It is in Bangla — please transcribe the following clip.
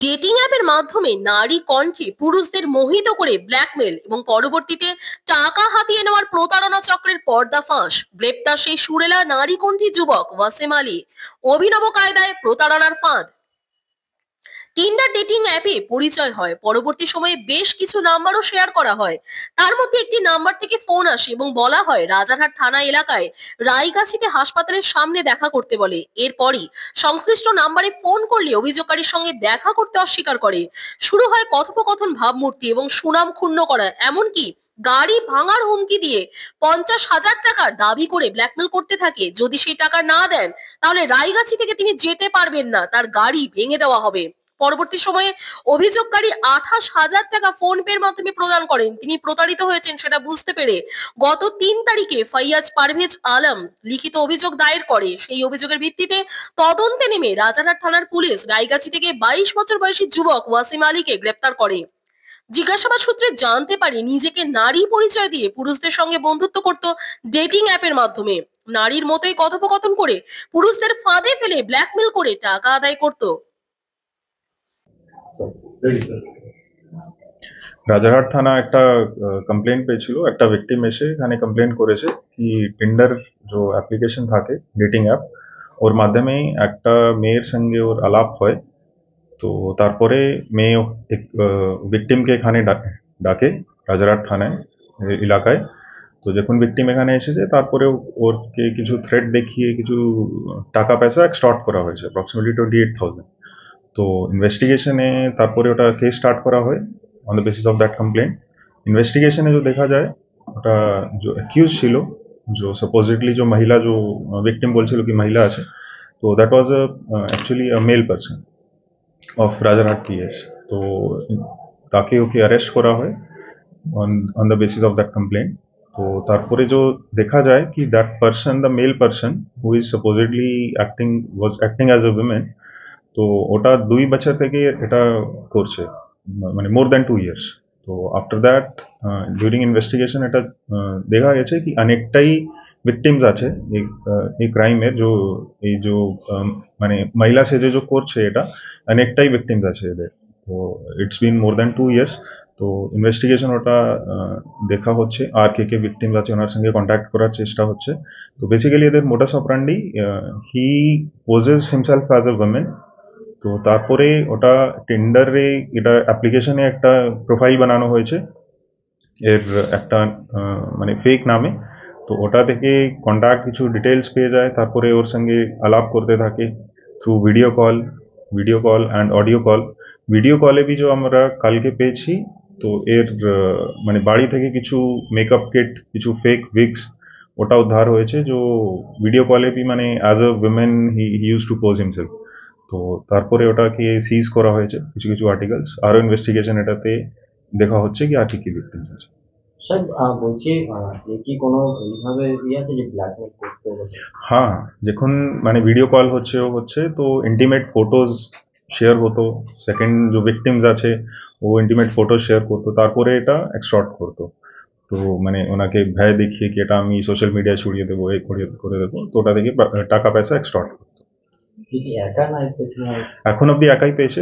ডেটিং অ্যাপের মাধ্যমে নারী কণ্ঠে পুরুষদের মোহিত করে ব্ল্যাকমেল এবং পরবর্তীতে টাকা হাতিয়ে নেওয়ার প্রতারণা চক্রের পর্দাফাঁস। গ্রেপ্তার সেই সুরেলা নারী কণ্ঠী যুবক ওয়াসিম আলী। অভিনব কায়দায় প্রতারণার ফাঁদ। টিন্ডার ডেটিং অ্যাপে পরিচয় হয়, পরবর্তী সময়ে বেশ কিছু নাম্বারও শেয়ার করা হয়। তার মধ্যে একটি নাম্বার থেকে ফোন আসে এবং বলা হয় রাজারহাট থানা এলাকায় রায়গাছিতে হাসপাতালের সামনে দেখা করতে বলে। এরপরই সংশ্লিষ্ট নাম্বারে ফোন করলে অভিযোগকারীর সঙ্গে দেখা করতে অস্বীকার করে। শুরু হয় কথোপকথন ভাবমূর্তি এবং সুনাম ক্ষুণ্ণ করা, এমনকি গাড়ি ভাঙার হুমকি দিয়ে 50,000 টাকার দাবি করে ব্ল্যাকমেল করতে থাকে। যদি সেই টাকা না দেন তাহলে রায়গাছি থেকে তিনি যেতে পারবেন না, তার গাড়ি ভেঙে দেওয়া হবে। পরবর্তী সময়ে অভিযোগকারী 28,000 টাকা ফোন পের মাধ্যমে প্রদান করেন। তিনি প্রতারিত হয়েছেন সেটা বুঝতে পেরে গত 3 তারিখে ফাইয়াজ পারভেজ আলম লিখিত অভিযোগ দায়ের করে। সেই অভিযোগের ভিত্তিতে তদন্তে নেমে রাজারহাট থানার পুলিশ রায়গাছি থেকে 22 বছর বয়সী যুবক ওয়াসিম আলীকে গ্রেপ্তার করে। জিজ্ঞাসাবাদ সূত্রে জানতে পারি নিজেকে নারী পরিচয় দিয়ে পুরুষদের সঙ্গে বন্ধুত্ব করত ডেটিং অ্যাপের মাধ্যমে। নারীর মতোই কথোপকথন করে পুরুষদের ফাঁদে ফেলে ব্ল্যাকমেল করে টাকা আদায় করত। রাজারহাট থানা একটা কমপ্লেন পেয়েছিল, একটা ভিকটিম এসে এখানে কমপ্লেন করেছে কি টিন্ডার যে অ্যাপ্লিকেশন থাকে ডেটিং অ্যাপ, ওর মাধ্যমে একটা মেয়ের সঙ্গে ওর আলাপ হয়। তো তারপরে মেয়ে ভিকটিমকে এখানে ডাকে রাজারহাট থানায় এলাকায়। তো যখন ভিকটিম এখানে এসেছে তারপরে ওরকে কিছু থ্রেট দেখিয়ে কিছু টাকা পয়সা এক্সটর্ট করা হয়েছে, অ্যাপ্রক্সিমেটলি 28,000। তো ইনভেস্টিগেশনে তারপরে ওটা কেস স্টার্ট করা হয় on the basis of that complain. ইনভেস্টিগেশনে जो देखा जाए ওটা जो অ্যাকিউজ ছিল, जो सपोजिटली जो महिला जो विक्टिम बोलছিল কি महिला আছে, তো that was actually a male person of Rajarhat PS. তো তাকে ওকে অ্যারেস্ট করা হয় on the basis of that complaint. তো তারপরে जो देखा जाए कि that person, the male person who is supposedly acting was acting as a women, তো ওটা 2 বছর থেকে এটা করছে, মানে মোর দ্যান 2 ইয়ার্স। তো আফটার দ্যাট ডিউরিং ইনভেস্টিগেশন এটা দেখা গেছে কি অনেকটাই ভিকটিমস আছে এই ক্রাইমের, এই যে মানে মহিলা সেজে যে করছে এটা অনেকটাই ভিকটিমস আছে এদের। তো it's been more than 2 years. তো ইনভেস্টিগেশন ওটা দেখা হচ্ছে আর কে ভিকটিমস আছে ওনার সঙ্গে কন্ট্যাক্ট করার চেষ্টা হচ্ছে। তো বেসিক্যালি এদের modus operandi, he poses himself as a women. তো তারপরে ওটা টিন্ডারে এটা অ্যাপ্লিকেশনে একটা প্রোফাইল বানানো হয়েছে এর একটা মানে ফেক নামে। তো ওটা থেকে কন্ট্যাক্ট কিছু ডিটেলস পেয়ে যায়, তারপরে ওর সঙ্গে আলাপ করতে থাকে through video call and audio call. Video কলে বি যে আমরা কালকে পেয়েছি, তো এর মানে বাড়ি থেকে কিছু মেকআপ কিট, কিছু ফেক উইগস ওটা উদ্ধার হয়েছে। যে ভিডিও কলে বি মানে as a women he use to pose himself. তো তারপরে ওটাকে সিজ করা হয়েছে কিছু কিছু আর্টিকেলস। আরও ইনভেস্টিগেশন এটাতে দেখা হচ্ছে কি আর কি ভিকটিমস আছে। স্যার বলছি কি কোনো এইভাবে আছে যে ব্ল্যাকমেল করতে হবে? হ্যাঁ, যখন মানে ভিডিও কল হচ্ছে তো ইন্টিমেট ফটোজ শেয়ার হতো। সেকেন্ড যে ভিকটিমস আছে ও ইন্টিমেট ফটো শেয়ার করতো, তারপরে এটা এক্সটর্ট করতো। তো মানে ওনাকে ভয় দেখিয়ে কি এটা আমি সোশ্যাল মিডিয়ায় ছড়িয়ে দেবো, এই করে দেবো, তো ওটা থেকে টাকা পয়সা এক্সটর্ট করতো। একা না এখন অব্দি একাই পেয়েছে।